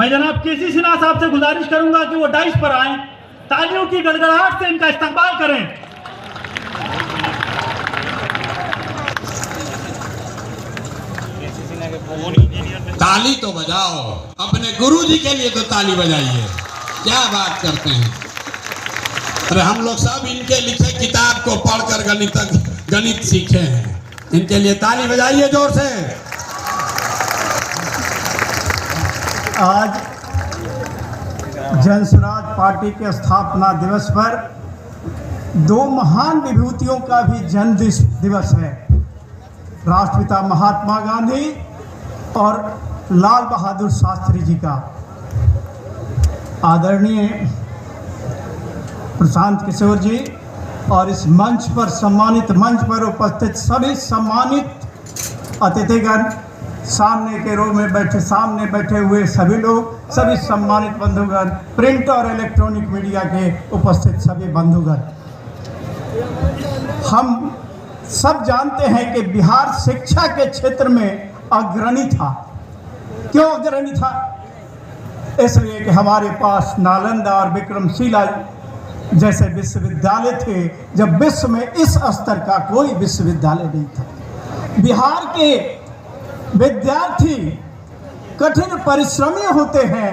मैं जनाब केसी सिन्हा साहब से गुजारिश करूंगा कि वो डाइस पर आएं, तालियों की गड़गड़ाहट से इनका इस्तकबाल करें। ताली तो बजाओ, अपने गुरुजी के लिए तो ताली बजाइए। क्या बात करते हैं। अरे हम लोग सब इनके लिखे किताब को पढ़कर गणित सीखे हैं। इनके लिए ताली बजाइए जोर से। आज जन स्वराज पार्टी के स्थापना दिवस पर दो महान विभूतियों का भी जन्म दिवस है, राष्ट्रपिता महात्मा गांधी और लाल बहादुर शास्त्री जी का। आदरणीय प्रशांत किशोर जी और इस मंच पर सम्मानित मंच पर उपस्थित सभी सम्मानित अतिथिगण, सामने के रो में सामने बैठे हुए सभी लोग, सभी सम्मानित बंधुगण, प्रिंट और इलेक्ट्रॉनिक मीडिया के उपस्थित सभी बंधुगण, हम सब जानते हैं कि बिहार शिक्षा के क्षेत्र में अग्रणी था। क्यों अग्रणी था? इसलिए कि हमारे पास नालंदा और विक्रमशिला जैसे विश्वविद्यालय थे, जब विश्व में इस स्तर का कोई विश्वविद्यालय नहीं था। बिहार के विद्यार्थी कठिन परिश्रमी होते हैं,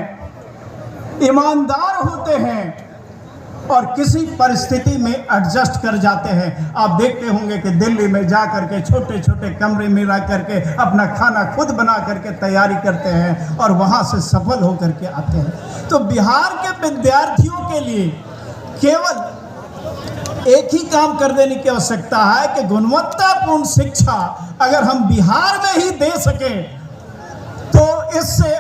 ईमानदार होते हैं और किसी परिस्थिति में एडजस्ट कर जाते हैं। आप देखते होंगे कि दिल्ली में जा करके छोटे छोटे कमरे में रह करके अपना खाना खुद बना करके तैयारी करते हैं और वहाँ से सफल होकर के आते हैं। तो बिहार के विद्यार्थियों के लिए केवल एक ही काम कर देने की आवश्यकता है कि गुणवत्तापूर्ण शिक्षा अगर हम बिहार में ही दे सकें तो इससे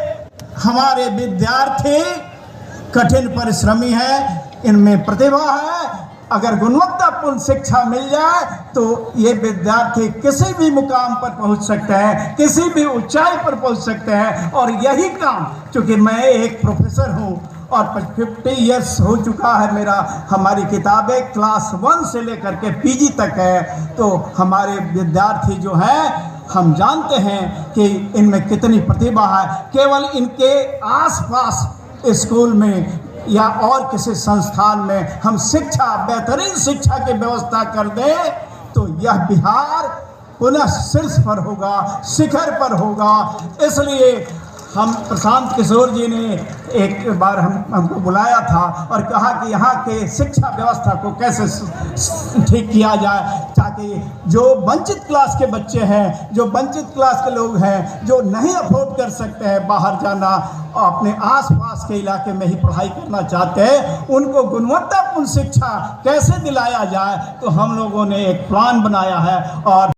हमारे विद्यार्थी कठिन परिश्रमी हैं, इनमें प्रतिभा है। अगर गुणवत्तापूर्ण शिक्षा मिल जाए तो ये विद्यार्थी किसी भी मुकाम पर पहुंच सकते हैं, किसी भी ऊंचाई पर पहुंच सकते हैं। और यही काम, चूँकि मैं एक प्रोफेसर हूं और 50 इयर्स हो चुका है मेरा, हमारी किताबें क्लास 1 से लेकर के PG तक है, तो हमारे विद्यार्थी जो हैं हम जानते हैं कि इनमें कितनी प्रतिभा है। केवल इनके आसपास स्कूल में या और किसी संस्थान में हम शिक्षा, बेहतरीन शिक्षा की व्यवस्था कर दें तो यह बिहार पुनः शीर्ष पर होगा, शिखर पर होगा। इसलिए हम प्रशांत किशोर जी ने एक बार हमको बुलाया था और कहा कि यहाँ के शिक्षा व्यवस्था को कैसे ठीक किया जाए ताकि जो वंचित क्लास के बच्चे हैं, जो वंचित क्लास के लोग हैं, जो नहीं अफोर्ड कर सकते हैं बाहर जाना, अपने आसपास के इलाके में ही पढ़ाई करना चाहते हैं, उनको गुणवत्तापूर्ण शिक्षा कैसे दिलाया जाए। तो हम लोगों ने एक प्लान बनाया है और